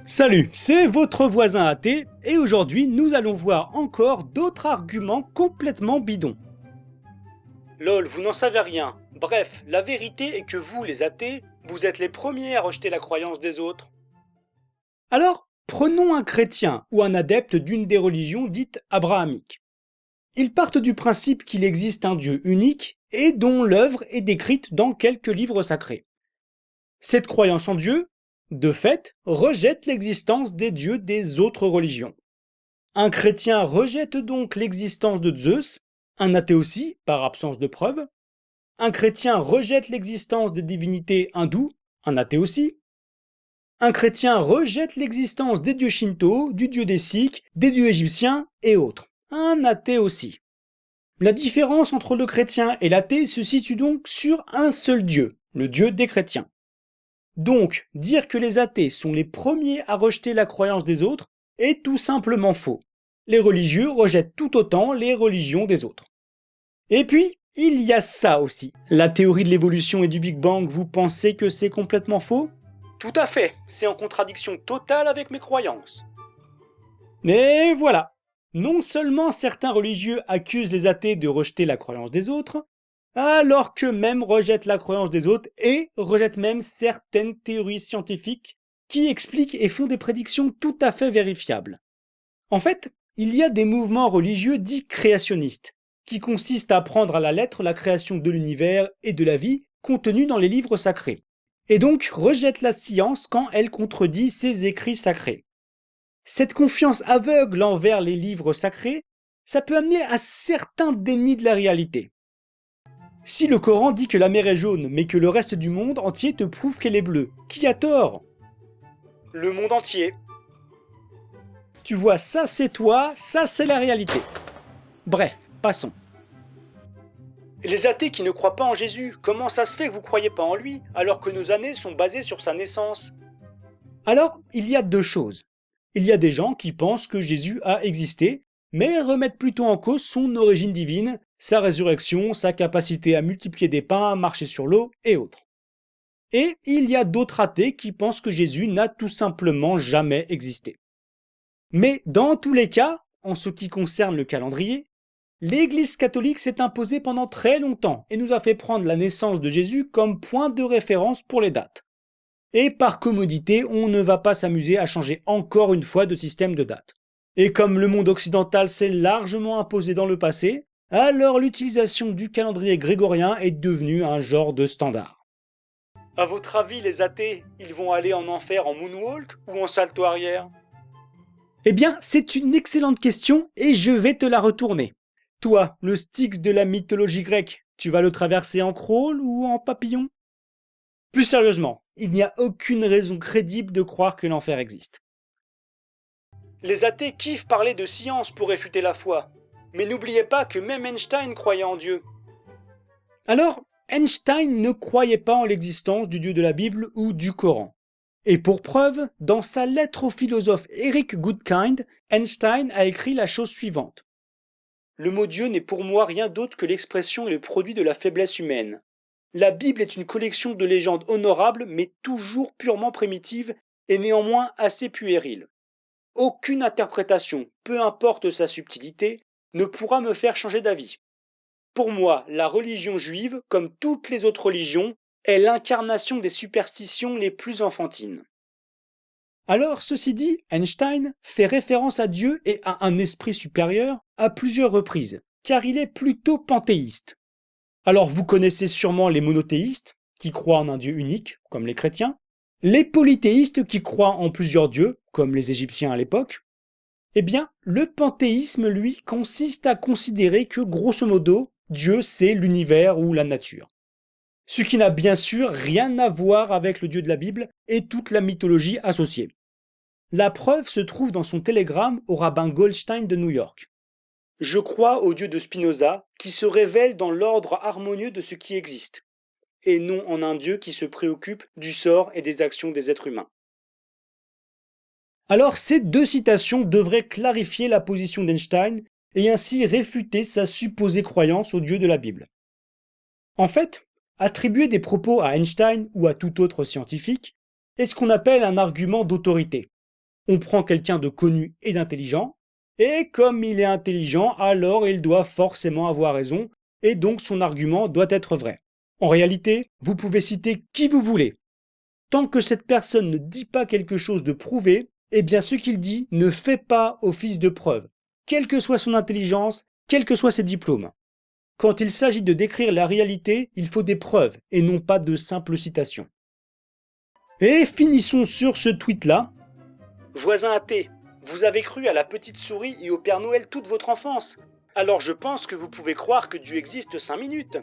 Salut, c'est votre voisin athée et aujourd'hui nous allons voir encore d'autres arguments complètement bidons. Lol, vous n'en savez rien. Bref, la vérité est que vous, les athées, vous êtes les premiers à rejeter la croyance des autres. Alors, prenons un chrétien ou un adepte d'une des religions dites abrahamiques. Ils partent du principe qu'il existe un Dieu unique et dont l'œuvre est décrite dans quelques livres sacrés. Cette croyance en Dieu, de fait, rejette l'existence des dieux des autres religions. Un chrétien rejette donc l'existence de Zeus, un athée aussi, par absence de preuves. Un chrétien rejette l'existence des divinités hindoues, un athée aussi. Un chrétien rejette l'existence des dieux shinto, du dieu des Sikhs, des dieux égyptiens et autres, un athée aussi. La différence entre le chrétien et l'athée se situe donc sur un seul dieu, le dieu des chrétiens. Donc, dire que les athées sont les premiers à rejeter la croyance des autres est tout simplement faux. Les religieux rejettent tout autant les religions des autres. Et puis, il y a ça aussi. La théorie de l'évolution et du Big Bang, vous pensez que c'est complètement faux ? Tout à fait, c'est en contradiction totale avec mes croyances. Et voilà. Non seulement certains religieux accusent les athées de rejeter la croyance des autres, alors qu'eux-mêmes rejettent la croyance des autres et rejettent même certaines théories scientifiques qui expliquent et font des prédictions tout à fait vérifiables. En fait, il y a des mouvements religieux dits créationnistes, qui consistent à prendre à la lettre la création de l'univers et de la vie contenue dans les livres sacrés, et donc rejettent la science quand elle contredit ces écrits sacrés. Cette confiance aveugle envers les livres sacrés, ça peut amener à certains dénis de la réalité. Si le Coran dit que la mer est jaune, mais que le reste du monde entier te prouve qu'elle est bleue, qui a tort ? Le monde entier. Tu vois, ça c'est toi, ça c'est la réalité. Bref, passons. Les athées qui ne croient pas en Jésus, comment ça se fait que vous ne croyez pas en lui, alors que nos années sont basées sur sa naissance ? Alors, il y a deux choses. Il y a des gens qui pensent que Jésus a existé, mais remettent plutôt en cause son origine divine, sa résurrection, sa capacité à multiplier des pains, à marcher sur l'eau et autres. Et il y a d'autres athées qui pensent que Jésus n'a tout simplement jamais existé. Mais dans tous les cas, en ce qui concerne le calendrier, l'Église catholique s'est imposée pendant très longtemps et nous a fait prendre la naissance de Jésus comme point de référence pour les dates. Et par commodité, on ne va pas s'amuser à changer encore une fois de système de date. Et comme le monde occidental s'est largement imposé dans le passé, alors l'utilisation du calendrier grégorien est devenue un genre de standard. À votre avis, les athées, ils vont aller en enfer en moonwalk ou en salto arrière ? Eh bien, c'est une excellente question et je vais te la retourner. Toi, le Styx de la mythologie grecque, tu vas le traverser en crawl ou en papillon ? Plus sérieusement, il n'y a aucune raison crédible de croire que l'enfer existe. Les athées kiffent parler de science pour réfuter la foi, mais n'oubliez pas que même Einstein croyait en Dieu. Alors, Einstein ne croyait pas en l'existence du Dieu de la Bible ou du Coran. Et pour preuve, dans sa lettre au philosophe Eric Goodkind, Einstein a écrit la chose suivante. Le mot Dieu n'est pour moi rien d'autre que l'expression et le produit de la faiblesse humaine. La Bible est une collection de légendes honorables, mais toujours purement primitives et néanmoins assez puériles. Aucune interprétation, peu importe sa subtilité, ne pourra me faire changer d'avis. Pour moi, la religion juive, comme toutes les autres religions, est l'incarnation des superstitions les plus enfantines. Alors, ceci dit, Einstein fait référence à Dieu et à un esprit supérieur à plusieurs reprises, car il est plutôt panthéiste. Alors vous connaissez sûrement les monothéistes, qui croient en un Dieu unique, comme les chrétiens, les polythéistes qui croient en plusieurs dieux, comme les Égyptiens à l'époque. Eh bien, le panthéisme, lui, consiste à considérer que, grosso modo, Dieu c'est l'univers ou la nature. Ce qui n'a bien sûr rien à voir avec le Dieu de la Bible et toute la mythologie associée. La preuve se trouve dans son télégramme au rabbin Goldstein de New York. Je crois au Dieu de Spinoza qui se révèle dans l'ordre harmonieux de ce qui existe, et non en un Dieu qui se préoccupe du sort et des actions des êtres humains. Alors ces deux citations devraient clarifier la position d'Einstein et ainsi réfuter sa supposée croyance au Dieu de la Bible. En fait, attribuer des propos à Einstein ou à tout autre scientifique est ce qu'on appelle un argument d'autorité. On prend quelqu'un de connu et d'intelligent, et comme il est intelligent, alors il doit forcément avoir raison, et donc son argument doit être vrai. En réalité, vous pouvez citer qui vous voulez. Tant que cette personne ne dit pas quelque chose de prouvé, eh bien ce qu'il dit ne fait pas office de preuve, quelle que soit son intelligence, quels que soient ses diplômes. Quand il s'agit de décrire la réalité, il faut des preuves et non pas de simples citations. Et finissons sur ce tweet-là. Voisin athée, vous avez cru à la petite souris et au Père Noël toute votre enfance. Alors je pense que vous pouvez croire que Dieu existe 5 minutes.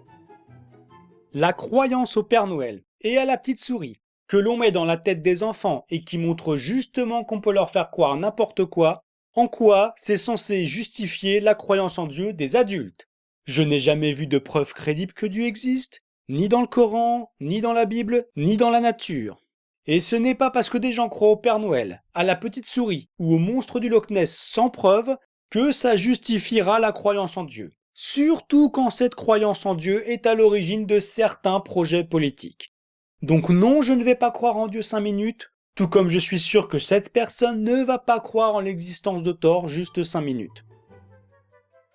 La croyance au Père Noël et à la petite souris, que l'on met dans la tête des enfants et qui montre justement qu'on peut leur faire croire n'importe quoi, en quoi c'est censé justifier la croyance en Dieu des adultes. Je n'ai jamais vu de preuve crédible que Dieu existe, ni dans le Coran, ni dans la Bible, ni dans la nature. Et ce n'est pas parce que des gens croient au Père Noël, à la petite souris ou au monstre du Loch Ness sans preuve que ça justifiera la croyance en Dieu. Surtout quand cette croyance en Dieu est à l'origine de certains projets politiques. Donc non, je ne vais pas croire en Dieu 5 minutes, tout comme je suis sûr que cette personne ne va pas croire en l'existence de Thor juste 5 minutes.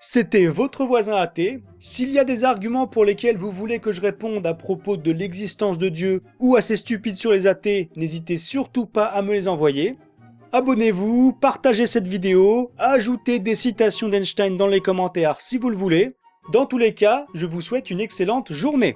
C'était votre voisin athée. S'il y a des arguments pour lesquels vous voulez que je réponde à propos de l'existence de Dieu ou assez stupides sur les athées, n'hésitez surtout pas à me les envoyer. Abonnez-vous, partagez cette vidéo, ajoutez des citations d'Einstein dans les commentaires si vous le voulez. Dans tous les cas, je vous souhaite une excellente journée.